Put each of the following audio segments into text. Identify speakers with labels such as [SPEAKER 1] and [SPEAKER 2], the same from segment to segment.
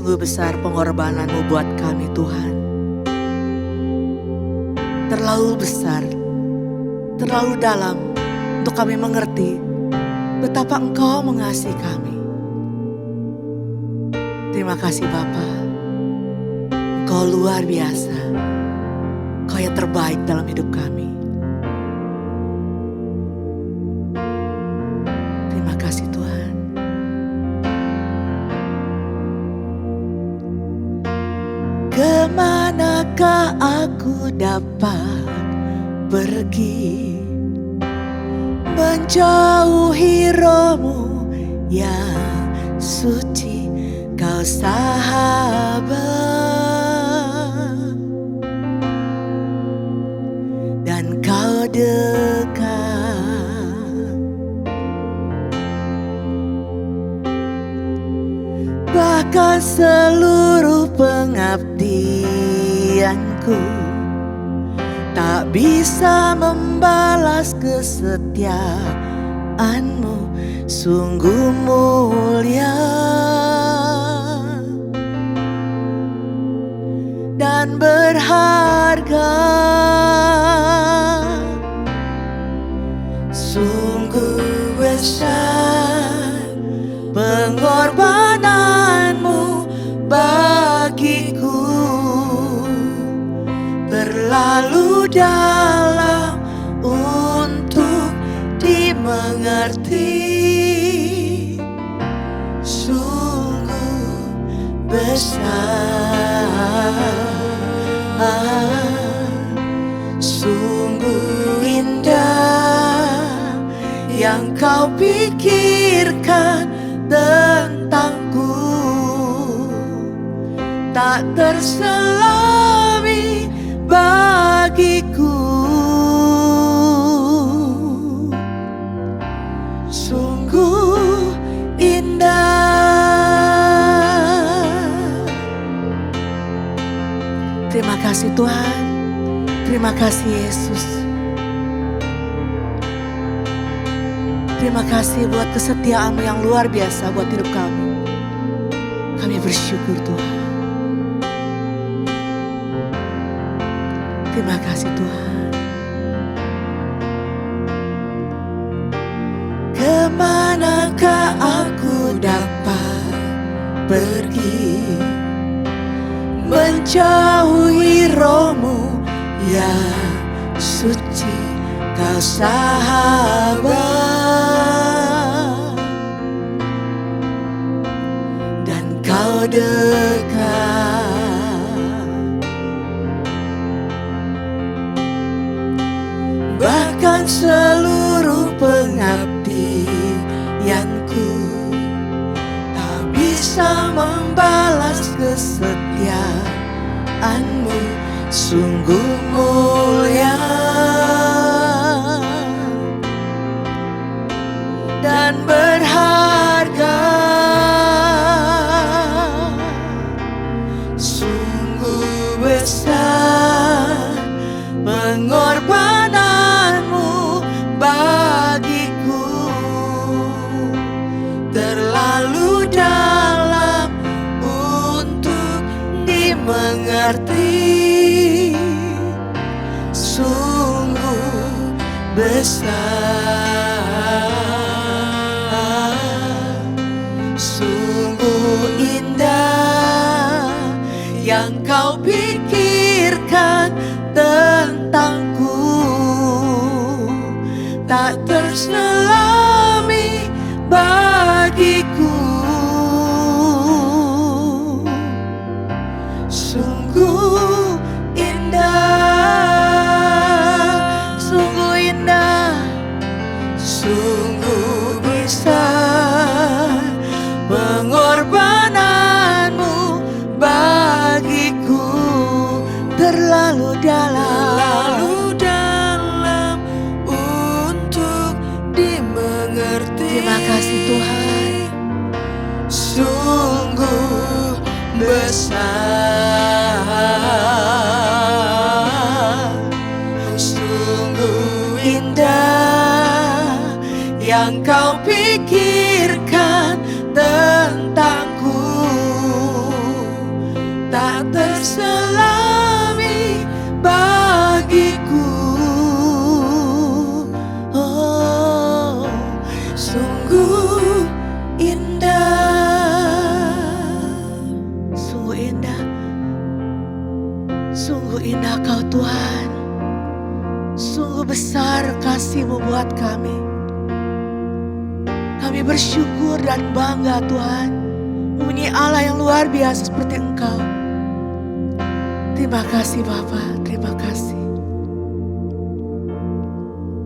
[SPEAKER 1] Sungguh besar pengorbanan-Mu buat kami Tuhan. Terlalu besar, terlalu dalam untuk kami mengerti betapa Engkau mengasihi kami. Terima kasih Bapa. Engkau luar biasa. Engkau yang terbaik dalam hidup kami. Terima kasih Tuhan. Kemanakah aku dapat pergi menjauhi Roh-Mu yang suci, Kau sahabat dan Kau dekat. Bahkan seluruh pengabdianku tak bisa membalas kesetiaan-Mu, sungguh mulia dan berharga. Sungguh besar pengorbanan-Mu bagiku, terlalu dalam untuk dimengerti. Sungguh besar, sungguh indah yang Kau pikirkan tentangku, tak terselami bagiku. Sungguh indah. Terima kasih Tuhan. Terima kasih Yesus. Terima kasih buat kesetiaan-Mu yang luar biasa buat hidup kami. Kami bersyukur Tuhan. Terima kasih Tuhan. Kemanakah aku dapat pergi menjauhi Roh-Mu yang suci, Kau sahabat dan Kau dekat. Bahkan seluruh pengabdianku tak bisa membalas kesetiaan-Mu, sungguh mulia dan berharga. Sungguh besar pengorbanan-Mu bagiku, terlalu dalam untuk dimengerti. Sungguh besar, sungguh indah yang Kau pikirkan tentangku, tak terselami bagiku. Sungguh indah, sungguh indah, sungguh besar pengorbanan-Mu bagiku, terlalu dalam untuk dimengerti. Terima kasih Tuhan. Sungguh besar, sungguh indah yang Kau pikirkan tentangku, tak terselami bagiku. Oh, sungguh indah, sungguh indah, sungguh indah Kau Tuhan. Sungguh besar kasih-Mu buat kami. Kami bersyukur dan bangga Tuhan, mempunyai Allah yang luar biasa seperti Engkau. Terima kasih Bapa, terima kasih.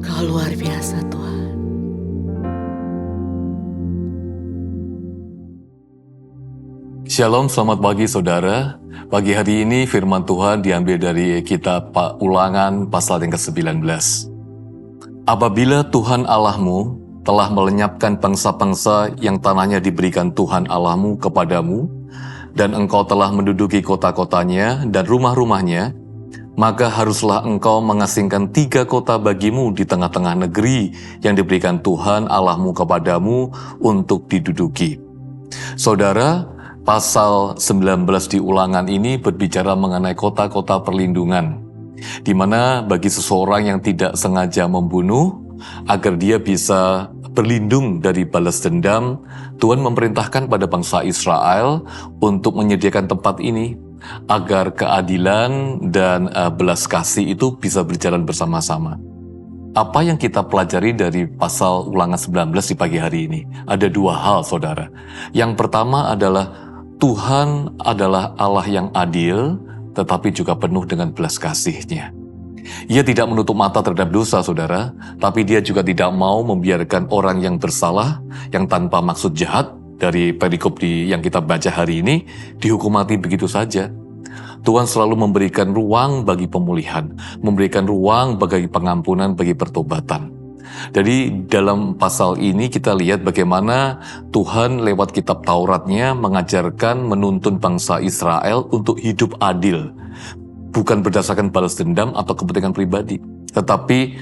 [SPEAKER 1] Kau luar biasa Tuhan.
[SPEAKER 2] Shalom, selamat pagi saudara. Pagi hari ini firman Tuhan diambil dari kitab Ulangan pasal yang ke-19. Apabila Tuhan Allahmu telah melenyapkan bangsa-bangsa yang tanahnya diberikan Tuhan Allahmu kepadamu, dan engkau telah menduduki kota-kotanya dan rumah-rumahnya, maka haruslah engkau mengasingkan 3 kota bagimu di tengah-tengah negeri yang diberikan Tuhan Allahmu kepadamu untuk diduduki. Saudara, pasal 19 di Ulangan ini berbicara mengenai kota-kota perlindungan, di mana bagi seseorang yang tidak sengaja membunuh, agar dia bisa berlindung dari balas dendam, Tuhan memerintahkan pada bangsa Israel untuk menyediakan tempat ini, agar keadilan dan belas kasih itu bisa berjalan bersama-sama. Apa yang kita pelajari dari pasal Ulangan 19 di pagi hari ini? Ada 2 hal, saudara. Yang pertama adalah Tuhan adalah Allah yang adil, tetapi juga penuh dengan belas kasih-Nya. Ia tidak menutup mata terhadap dosa, saudara, tapi Dia juga tidak mau membiarkan orang yang bersalah, yang tanpa maksud jahat, dari perikop yang kita baca hari ini, dihukum mati begitu saja. Tuhan selalu memberikan ruang bagi pemulihan, memberikan ruang bagi pengampunan, bagi pertobatan. Jadi dalam pasal ini kita lihat bagaimana Tuhan lewat kitab Tauratnya mengajarkan, menuntun bangsa Israel untuk hidup adil. Bukan berdasarkan balas dendam atau kepentingan pribadi. Tetapi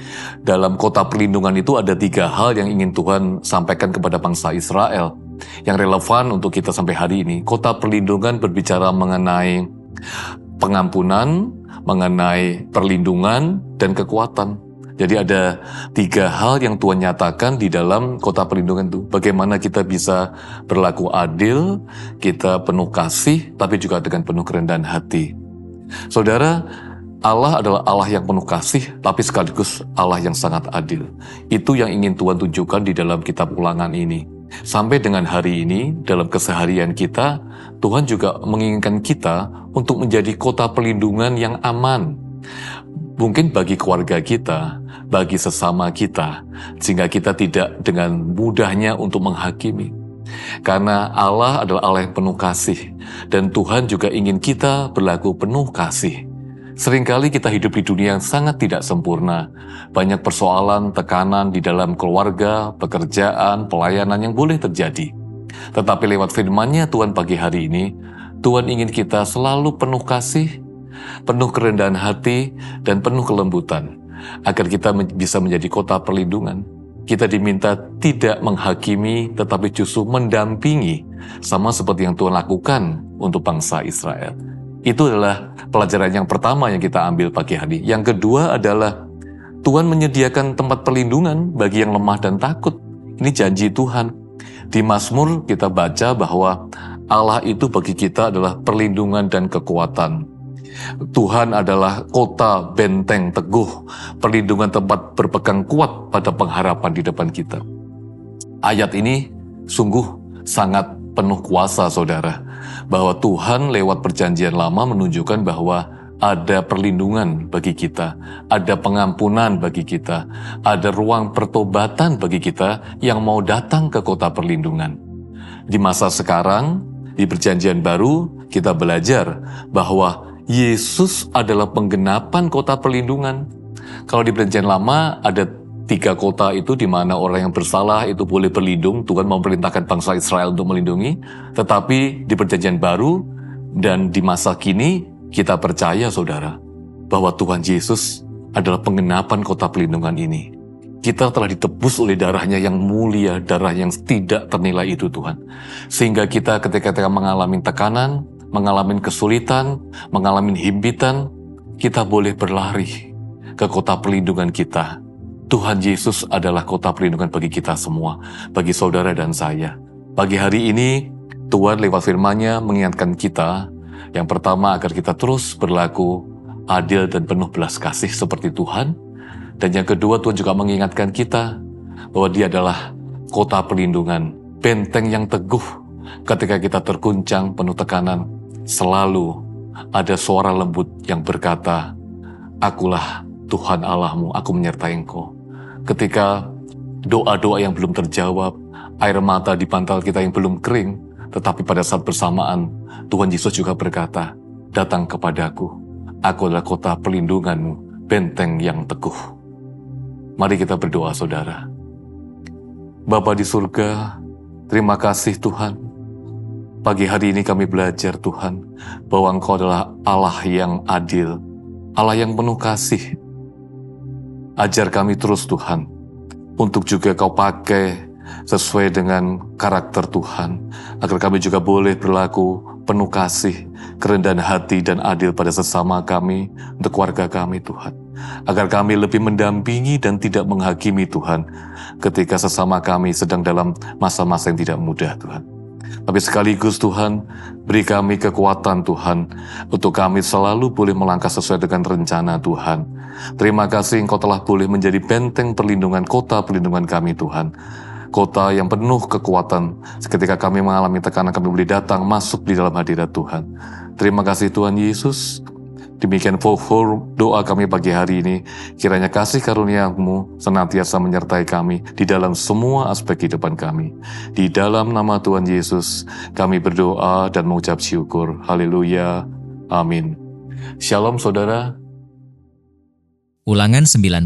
[SPEAKER 2] dalam kota perlindungan itu ada 3 hal yang ingin Tuhan sampaikan kepada bangsa Israel, yang relevan untuk kita sampai hari ini. Kota perlindungan berbicara mengenai pengampunan, mengenai perlindungan, dan kekuatan. Jadi ada 3 hal yang Tuhan nyatakan di dalam kota perlindungan itu. Bagaimana kita bisa berlaku adil, kita penuh kasih, tapi juga dengan penuh kerendahan hati. Saudara, Allah adalah Allah yang penuh kasih, tapi sekaligus Allah yang sangat adil. Itu yang ingin Tuhan tunjukkan di dalam kitab Ulangan ini. Sampai dengan hari ini, dalam keseharian kita, Tuhan juga menginginkan kita untuk menjadi kota perlindungan yang aman. Mungkin bagi keluarga kita, bagi sesama kita, sehingga kita tidak dengan mudahnya untuk menghakimi. Karena Allah adalah Allah yang penuh kasih, dan Tuhan juga ingin kita berlaku penuh kasih. Seringkali kita hidup di dunia yang sangat tidak sempurna. Banyak persoalan, tekanan di dalam keluarga, pekerjaan, pelayanan yang boleh terjadi. Tetapi lewat firman-Nya Tuhan pagi hari ini, Tuhan ingin kita selalu penuh kasih, penuh kerendahan hati, dan penuh kelembutan, agar kita bisa menjadi kota perlindungan. Kita diminta tidak menghakimi, tetapi justru mendampingi, sama seperti yang Tuhan lakukan untuk bangsa Israel. Itu adalah pelajaran yang pertama yang kita ambil pagi hari. Yang kedua adalah Tuhan menyediakan tempat perlindungan bagi yang lemah dan takut. Ini janji Tuhan. Di Mazmur kita baca bahwa Allah itu bagi kita adalah perlindungan dan kekuatan. Tuhan adalah kota benteng teguh, perlindungan tempat berpegang kuat pada pengharapan di depan kita. Ayat ini sungguh sangat penuh kuasa, saudara, bahwa Tuhan lewat perjanjian lama menunjukkan bahwa ada perlindungan bagi kita, ada pengampunan bagi kita, ada ruang pertobatan bagi kita yang mau datang ke kota perlindungan. Di masa sekarang, di perjanjian baru, kita belajar bahwa Yesus adalah penggenapan kota perlindungan. Kalau di perjanjian lama ada 3 kota itu di mana orang yang bersalah itu boleh berlindung. Tuhan memerintahkan bangsa Israel untuk melindungi. Tetapi di perjanjian baru dan di masa kini kita percaya, saudara, bahwa Tuhan Yesus adalah penggenapan kota perlindungan ini. Kita telah ditebus oleh darah-Nya yang mulia, darah yang tidak ternilai itu, Tuhan. Sehingga kita ketika mengalami tekanan, mengalami kesulitan, mengalami himpitan, kita boleh berlari ke kota perlindungan kita. Tuhan Yesus adalah kota perlindungan bagi kita semua, bagi saudara dan saya. Pagi hari ini, Tuhan lewat firman-Nya mengingatkan kita, yang pertama agar kita terus berlaku adil dan penuh belas kasih seperti Tuhan. Dan yang kedua, Tuhan juga mengingatkan kita bahwa Dia adalah kota perlindungan, benteng yang teguh. Ketika kita terguncang penuh tekanan, selalu ada suara lembut yang berkata, "Akulah Tuhan Allahmu, aku menyertai engkau." Ketika doa-doa yang belum terjawab, air mata di pantal kita yang belum kering, tetapi pada saat bersamaan, Tuhan Yesus juga berkata, "Datang kepadaku, aku adalah kota perlindunganmu, benteng yang teguh." Mari kita berdoa, saudara. Bapa di surga, terima kasih Tuhan. Pagi hari ini kami belajar Tuhan, bahwa Engkau adalah Allah yang adil, Allah yang penuh kasih. Ajar kami terus Tuhan, untuk juga Kau pakai sesuai dengan karakter Tuhan, agar kami juga boleh berlaku penuh kasih, kerendahan hati dan adil pada sesama kami, untuk keluarga kami Tuhan. Agar kami lebih mendampingi dan tidak menghakimi Tuhan, ketika sesama kami sedang dalam masa-masa yang tidak mudah Tuhan. Tapi sekaligus Tuhan, beri kami kekuatan Tuhan, untuk kami selalu boleh melangkah sesuai dengan rencana Tuhan. Terima kasih Engkau telah boleh menjadi benteng perlindungan, kota perlindungan kami Tuhan. Kota yang penuh kekuatan, ketika kami mengalami tekanan kami boleh datang masuk di dalam hadirat Tuhan. Terima kasih Tuhan Yesus. Demikian doa kami pagi hari ini. Kiranya kasih karunia-Mu senantiasa menyertai kami di dalam semua aspek kehidupan kami. Di dalam nama Tuhan Yesus, kami berdoa dan mengucap syukur. Haleluya. Amin. Shalom saudara.
[SPEAKER 3] Ulangan 19.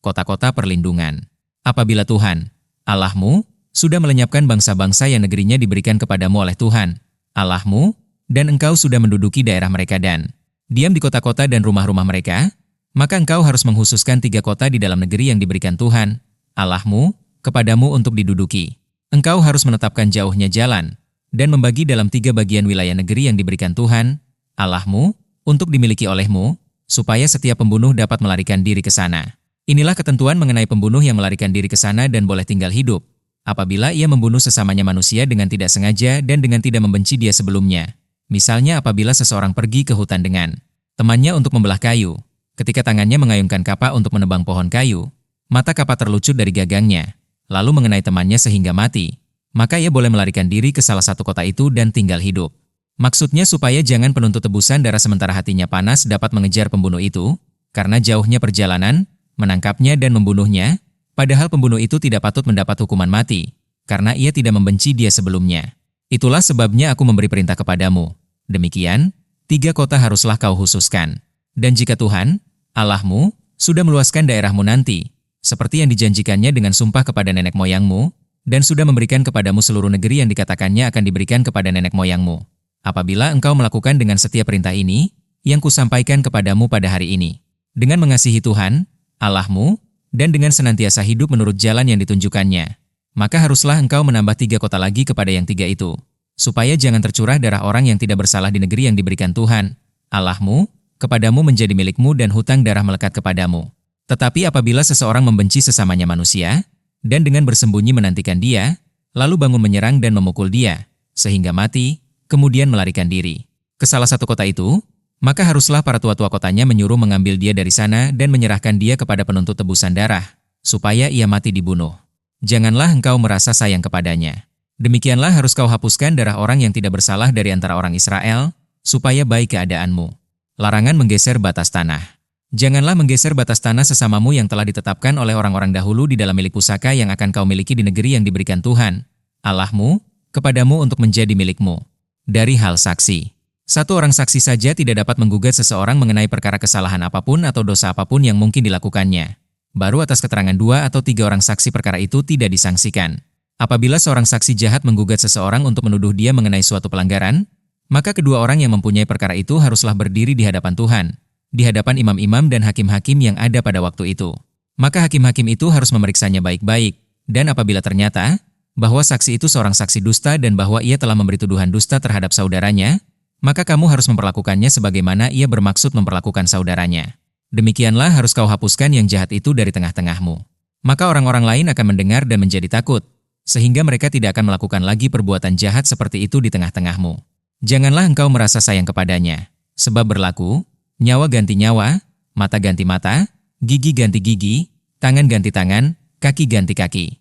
[SPEAKER 3] Kota-kota perlindungan. Apabila Tuhan, Allahmu, sudah melenyapkan bangsa-bangsa yang negerinya diberikan kepadamu oleh Tuhan, Allahmu, dan engkau sudah menduduki daerah mereka dan diam di kota-kota dan rumah-rumah mereka, maka engkau harus menghususkan 3 kota di dalam negeri yang diberikan Tuhan, Allahmu, kepadamu untuk diduduki. Engkau harus menetapkan jauhnya jalan, dan membagi dalam 3 bagian wilayah negeri yang diberikan Tuhan, Allahmu, untuk dimiliki olehmu, supaya setiap pembunuh dapat melarikan diri ke sana. Inilah ketentuan mengenai pembunuh yang melarikan diri ke sana dan boleh tinggal hidup, apabila ia membunuh sesamanya manusia dengan tidak sengaja dan dengan tidak membenci dia sebelumnya. Misalnya apabila seseorang pergi ke hutan dengan temannya untuk membelah kayu, ketika tangannya mengayunkan kapak untuk menebang pohon kayu, mata kapak terlucut dari gagangnya, lalu mengenai temannya sehingga mati, maka ia boleh melarikan diri ke salah satu kota itu dan tinggal hidup. Maksudnya supaya jangan penuntut tebusan darah sementara hatinya panas dapat mengejar pembunuh itu, karena jauhnya perjalanan, menangkapnya dan membunuhnya, padahal pembunuh itu tidak patut mendapat hukuman mati, karena ia tidak membenci dia sebelumnya. Itulah sebabnya aku memberi perintah kepadamu. Demikian, 3 kota haruslah kau khususkan. Dan jika Tuhan, Allahmu, sudah meluaskan daerahmu nanti, seperti yang dijanjikannya dengan sumpah kepada nenek moyangmu, dan sudah memberikan kepadamu seluruh negeri yang dikatakannya akan diberikan kepada nenek moyangmu. Apabila engkau melakukan dengan setia perintah ini, yang kusampaikan kepadamu pada hari ini, dengan mengasihi Tuhan, Allahmu, dan dengan senantiasa hidup menurut jalan yang ditunjukkannya, maka haruslah engkau menambah 3 kota lagi kepada yang 3 itu, supaya jangan tercurah darah orang yang tidak bersalah di negeri yang diberikan Tuhan, Allahmu, kepadamu menjadi milikmu dan hutang darah melekat kepadamu. Tetapi apabila seseorang membenci sesamanya manusia, dan dengan bersembunyi menantikan dia, lalu bangun menyerang dan memukul dia, sehingga mati, kemudian melarikan diri ke salah satu kota itu, maka haruslah para tua-tua kotanya menyuruh mengambil dia dari sana dan menyerahkan dia kepada penuntut tebusan darah, supaya ia mati dibunuh. Janganlah engkau merasa sayang kepadanya. Demikianlah harus kau hapuskan darah orang yang tidak bersalah dari antara orang Israel, supaya baik keadaanmu. Larangan menggeser batas tanah. Janganlah menggeser batas tanah sesamamu yang telah ditetapkan oleh orang-orang dahulu di dalam milik pusaka yang akan kau miliki di negeri yang diberikan Tuhan, Allahmu, kepadamu untuk menjadi milikmu. Dari hal saksi. 1 orang saksi saja tidak dapat menggugat seseorang mengenai perkara kesalahan apapun atau dosa apapun yang mungkin dilakukannya. Baru atas keterangan 2 atau 3 orang saksi perkara itu tidak disangsikan. Apabila seorang saksi jahat menggugat seseorang untuk menuduh dia mengenai suatu pelanggaran, maka kedua orang yang mempunyai perkara itu haruslah berdiri di hadapan Tuhan, di hadapan imam-imam dan hakim-hakim yang ada pada waktu itu. Maka hakim-hakim itu harus memeriksanya baik-baik, dan apabila ternyata bahwa saksi itu seorang saksi dusta dan bahwa ia telah memberi tuduhan dusta terhadap saudaranya, maka kamu harus memperlakukannya sebagaimana ia bermaksud memperlakukan saudaranya. Demikianlah harus kau hapuskan yang jahat itu dari tengah-tengahmu. Maka orang-orang lain akan mendengar dan menjadi takut, sehingga mereka tidak akan melakukan lagi perbuatan jahat seperti itu di tengah-tengahmu. Janganlah engkau merasa sayang kepadanya, sebab berlaku, nyawa ganti nyawa, mata ganti mata, gigi ganti gigi, tangan ganti tangan, kaki ganti kaki.